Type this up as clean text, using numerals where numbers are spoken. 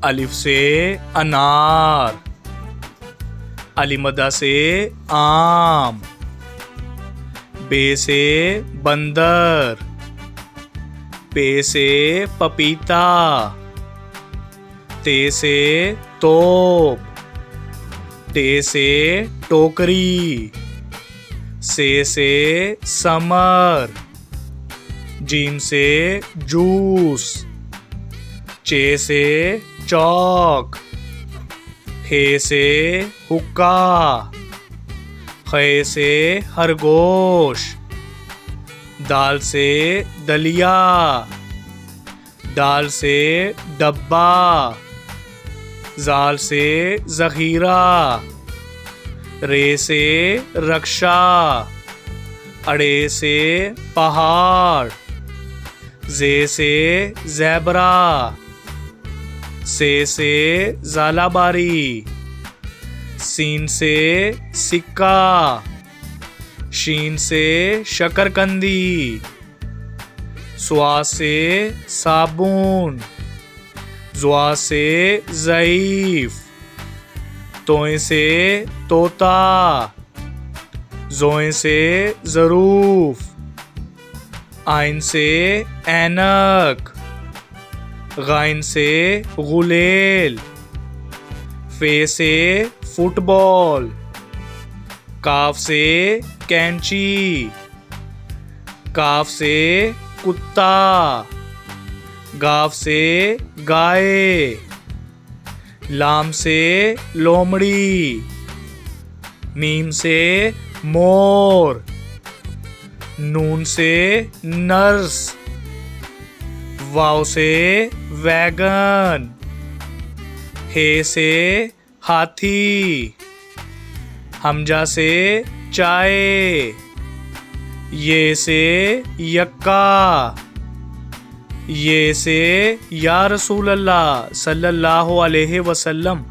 अलिफ से अनार, अलिमदा से आम, बे से बंदर, पे से पपीता, ते से तोप, टे से टोकरी, से समर, जीम से जूस, चे से चौक, हे से हुक्का, खे से खरगोश, दाल से दलिया, दाल से डब्बा, जाल से ज़ख़ीरा, रे से रक्षा, अड़े से पहाड़, जे से ज़ेबरा, से ज़ालाबारी, सीन से सिक्का, शीन से शकरकंदी, स्वा से साबुन, ज़्वा से ज़ईफ़, तोए से तोता, ज़ोए से ज़रूफ़, आइन से ऐनक, गाइन से गुलेल, फे से फुटबॉल, काफ से कैंची, काफ से कुत्ता, गाफ से गाय, लाम से लोमड़ी, मीम से मोर, नून से नर्स, वाव से वैगन, हे से हाथी, हमजा से चाय, ये से यक्का, ये से या रसूल अल्लाह सल्लल्लाहु अलैहि वसल्लम।